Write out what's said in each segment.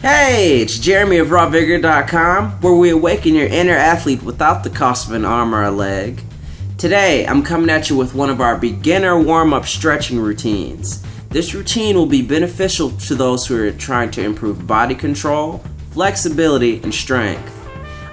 Hey, it's Jeremy of Rawvigor.com, where we awaken your inner athlete without the cost of an arm or a leg. Today, I'm coming at you with one of our beginner warm-up stretching routines. This routine will be beneficial to those who are trying to improve body control, flexibility, and strength.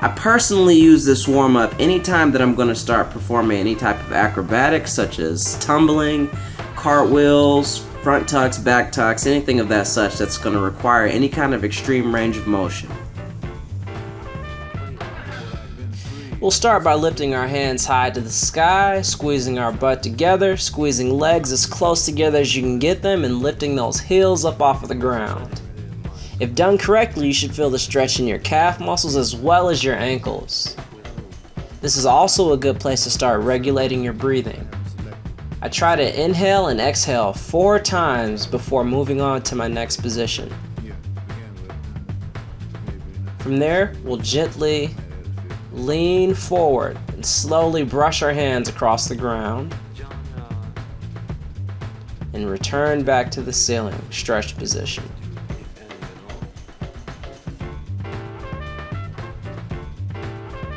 I personally use this warm-up anytime that I'm going to start performing any type of acrobatics such as tumbling, cartwheels, front tucks, back tucks, anything of that such that's going to require any kind of extreme range of motion. We'll start by lifting our hands high to the sky, squeezing our butt together, squeezing legs as close together as you can get them, and lifting those heels up off of the ground. If done correctly, you should feel the stretch in your calf muscles as well as your ankles. This is also a good place to start regulating your breathing. I try to inhale and exhale 4 times before moving on to my next position. From there, we'll gently lean forward and slowly brush our hands across the ground and return back to the ceiling stretched position.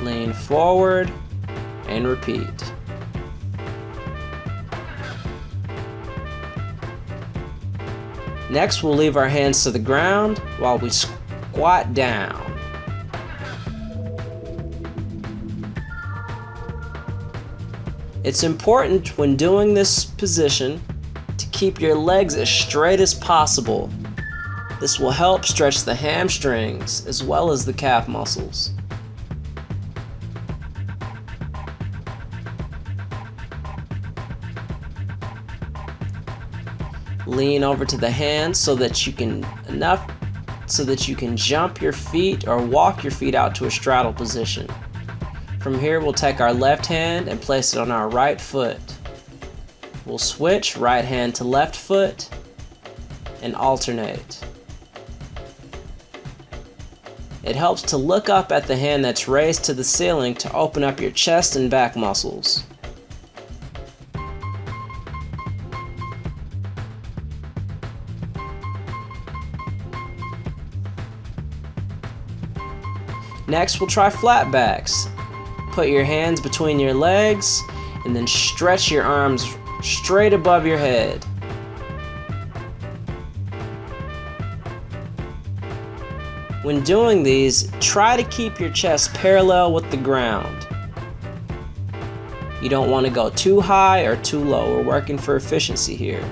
Lean forward and repeat. Next, we'll leave our hands to the ground while we squat down. It's important when doing this position to keep your legs as straight as possible. This will help stretch the hamstrings as well as the calf muscles. Lean over to the hands so that you can jump your feet or walk your feet out to a straddle position. From here, we'll take our left hand and place it on our right foot. We'll switch right hand to left foot and alternate. It helps to look up at the hand that's raised to the ceiling to open up your chest and back muscles. Next, we'll try flat backs. Put your hands between your legs and then stretch your arms straight above your head. When doing these, try to keep your chest parallel with the ground. You don't want to go too high or too low. We're working for efficiency here.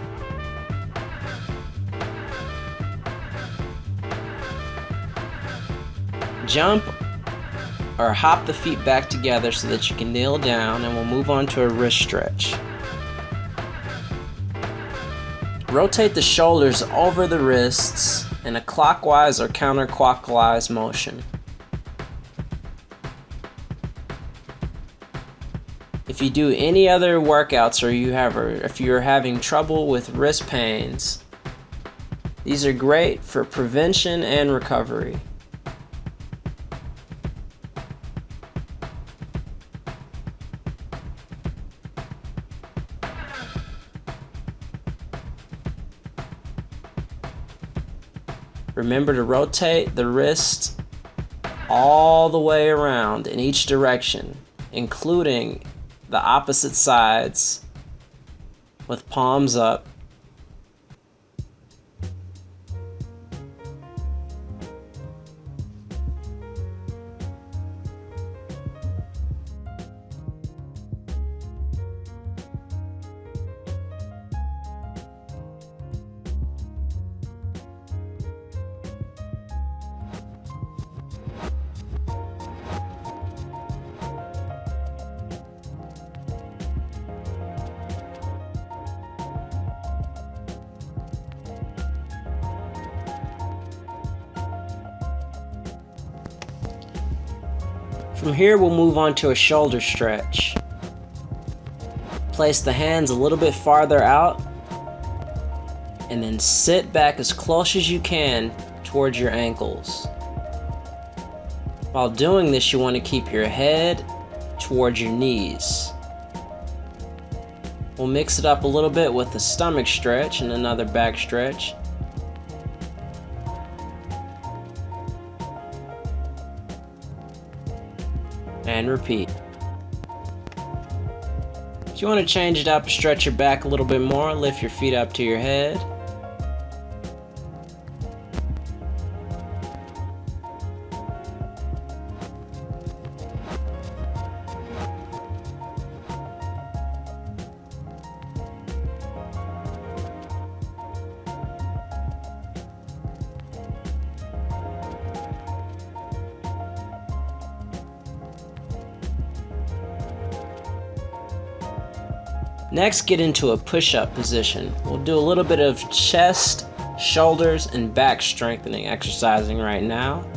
Jump or hop the feet back together so that you can kneel down, and we'll move on to a wrist stretch. Rotate the shoulders over the wrists in a clockwise or counterclockwise motion. If you do any other workouts or if you're having trouble with wrist pains, these are great for prevention and recovery. Remember to rotate the wrist all the way around in each direction, including the opposite sides with palms up. From here, we'll move on to a shoulder stretch. Place the hands a little bit farther out and then sit back as close as you can towards your ankles. While doing this, you want to keep your head towards your knees. We'll mix it up a little bit with a stomach stretch and another back stretch. and repeat. If you want to change it up, stretch your back a little bit more, lift your feet up to your head. Next, get into a push-up position. We'll do a little bit of chest, shoulders, and back strengthening exercising right now.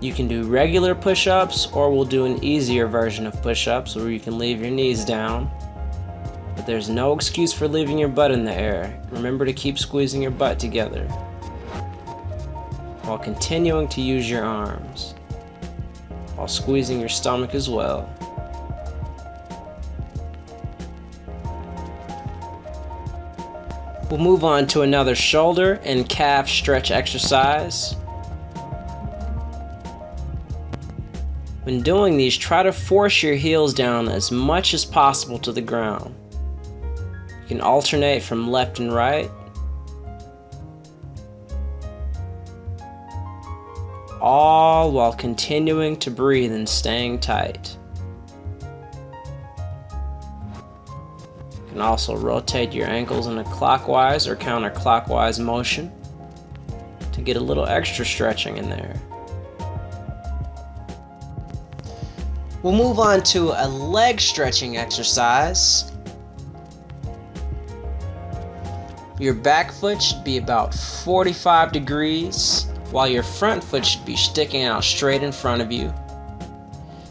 You can do regular push-ups, or we'll do an easier version of push-ups where you can leave your knees down. But there's no excuse for leaving your butt in the air. Remember to keep squeezing your butt together while continuing to use your arms, while squeezing your stomach as well. We'll move on to another shoulder and calf stretch exercise. When doing these, try to force your heels down as much as possible to the ground. You can alternate from left and right, all while continuing to breathe and staying tight. You can also rotate your ankles in a clockwise or counterclockwise motion to get a little extra stretching in there. We'll move on to a leg stretching exercise. Your back foot should be about 45 degrees, while your front foot should be sticking out straight in front of you.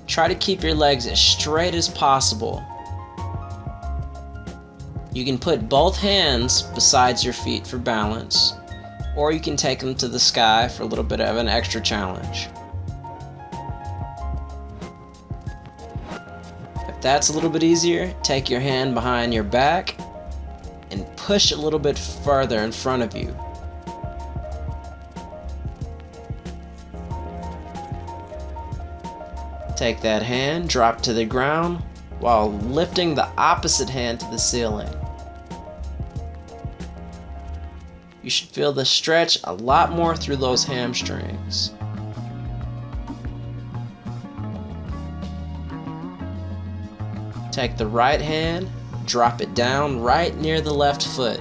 Try to keep your legs as straight as possible. You can put both hands besides your feet for balance, or you can take them to the sky for a little bit of an extra challenge. If that's a little bit easier, take your hand behind your back and push a little bit further in front of you. Take that hand, drop to the ground while lifting the opposite hand to the ceiling. You should feel the stretch a lot more through those hamstrings. Take the right hand, drop it down right near the left foot.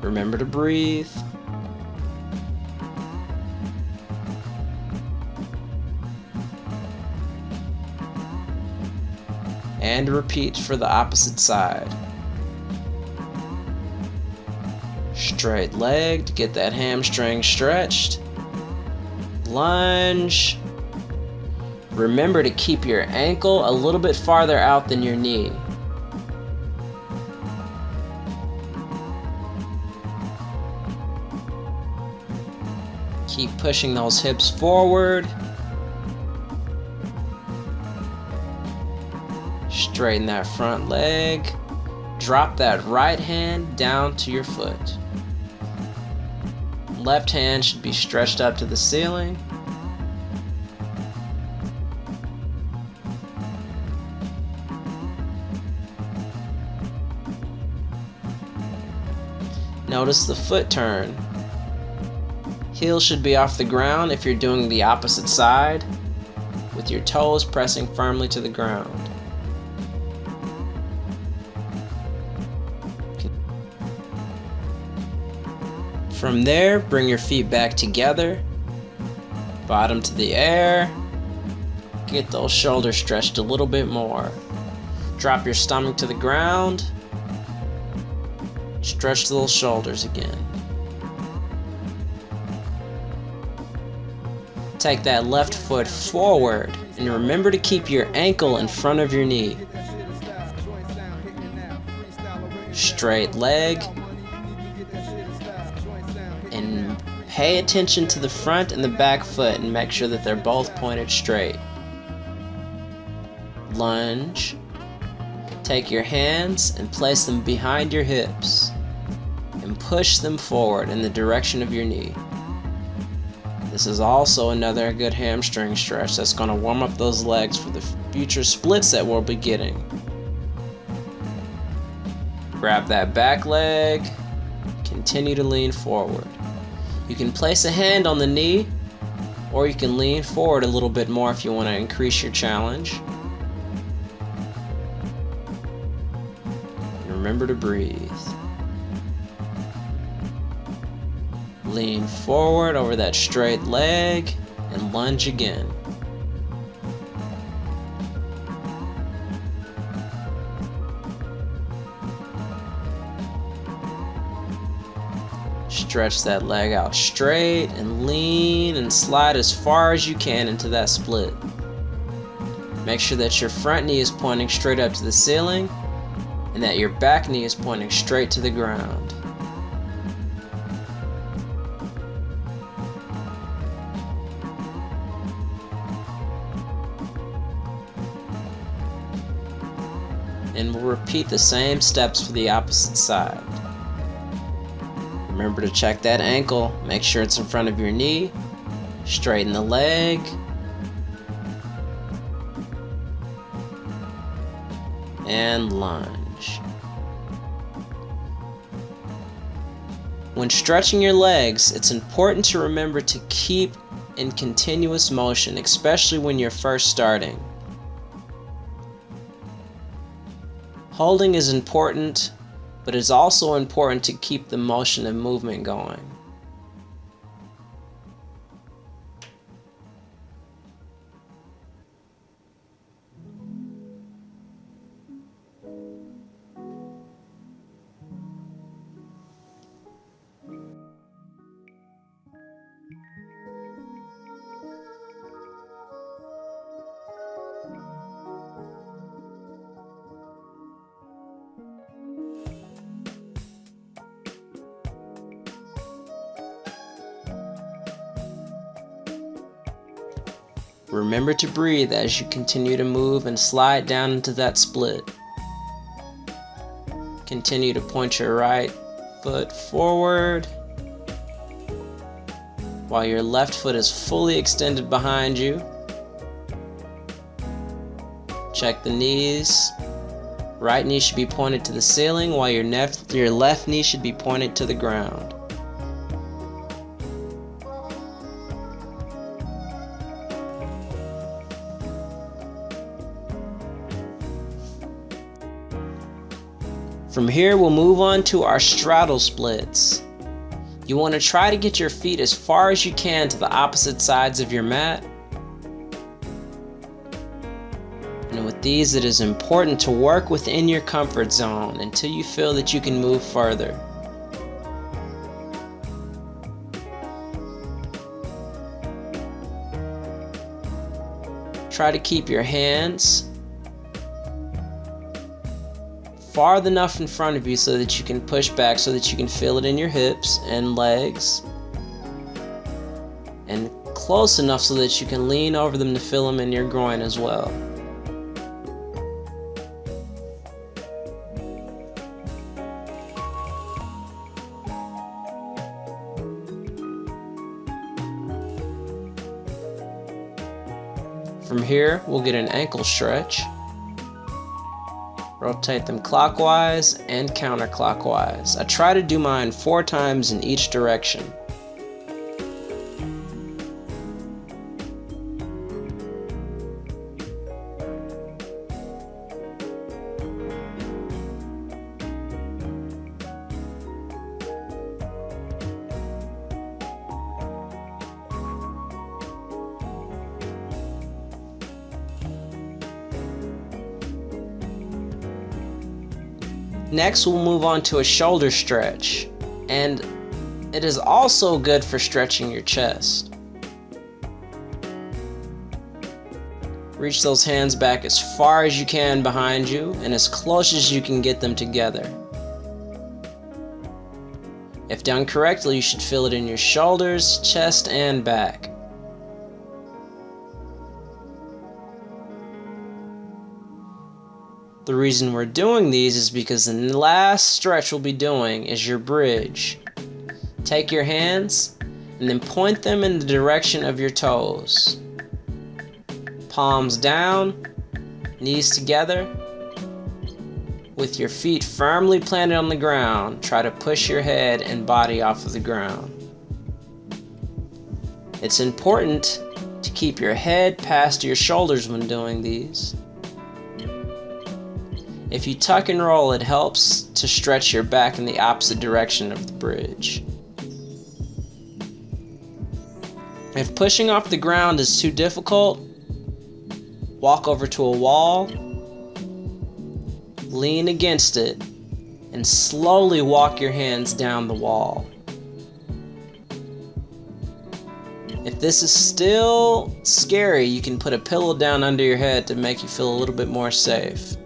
Remember to breathe. And repeat for the opposite side. Straight leg to get that hamstring stretched. Lunge. Remember to keep your ankle a little bit farther out than your knee. Keep pushing those hips forward. Straighten that front leg. Drop that right hand down to your foot. Left hand should be stretched up to the ceiling. Notice the foot turn. Heels should be off the ground if you're doing the opposite side, with your toes pressing firmly to the ground. From there, bring your feet back together, bottom to the air. Get those shoulders stretched a little bit more. Drop your stomach to the ground. Stretch those shoulders again. Take that left foot forward and remember to keep your ankle in front of your knee. Straight leg. And pay attention to the front and the back foot and make sure that they're both pointed straight. Lunge. Take your hands and place them behind your hips. and push them forward in the direction of your knee. This is also another good hamstring stretch that's going to warm up those legs for the future splits that we'll be getting. Grab that back leg, continue to lean forward. You can place a hand on the knee, or you can lean forward a little bit more if you want to increase your challenge. And remember to breathe. Lean forward over that straight leg and lunge again. Stretch that leg out straight and lean and slide as far as you can into that split. Make sure that your front knee is pointing straight up to the ceiling and that your back knee is pointing straight to the ground. And we'll repeat the same steps for the opposite side. Remember to check that ankle, make sure it's in front of your knee, straighten the leg, and lunge. When stretching your legs, it's important to remember to keep in continuous motion, especially when you're first starting. Holding is important, but it's also important to keep the motion and movement going. Remember to breathe as you continue to move and slide down into that split. Continue to point your right foot forward while your left foot is fully extended behind you. Check the knees. Right knee should be pointed to the ceiling while your left knee should be pointed to the ground. From here, we'll move on to our straddle splits. You want to try to get your feet as far as you can to the opposite sides of your mat. And with these, it is important to work within your comfort zone until you feel that you can move further. Try to keep your hands far enough in front of you so that you can push back, so that you can feel it in your hips and legs, and close enough so that you can lean over them to feel them in your groin as well. From here, we'll get an ankle stretch. Rotate them clockwise and counterclockwise. I try to do mine 4 times in each direction. Next, we'll move on to a shoulder stretch, and it is also good for stretching your chest. Reach those hands back as far as you can behind you and as close as you can get them together. If done correctly, you should feel it in your shoulders, chest, and back. The reason we're doing these is because the last stretch we'll be doing is your bridge. Take your hands and then point them in the direction of your toes. Palms down, knees together. With your feet firmly planted on the ground, try to push your head and body off of the ground. It's important to keep your head past your shoulders when doing these. If you tuck and roll, it helps to stretch your back in the opposite direction of the bridge. If pushing off the ground is too difficult, walk over to a wall, lean against it, and slowly walk your hands down the wall. If this is still scary, you can put a pillow down under your head to make you feel a little bit more safe.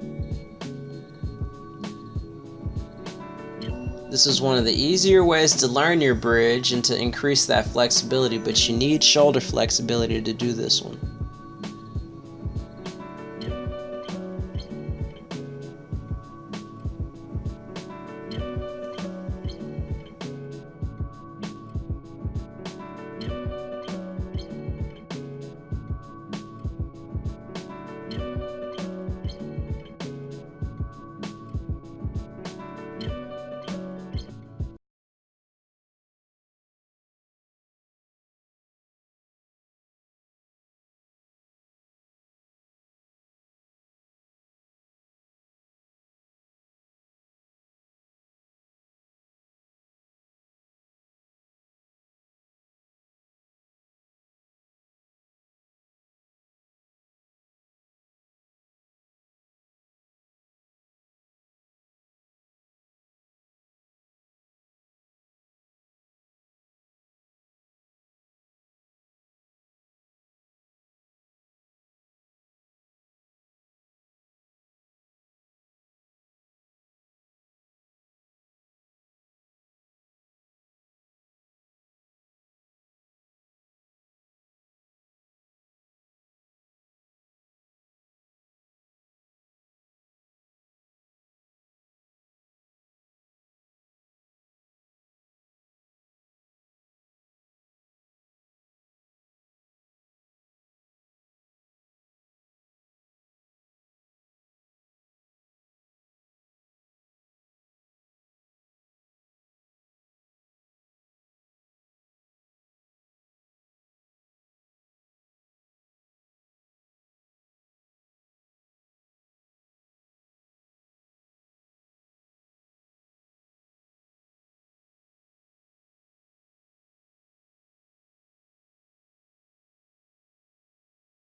This is one of the easier ways to learn your bridge and to increase that flexibility, but you need shoulder flexibility to do this one.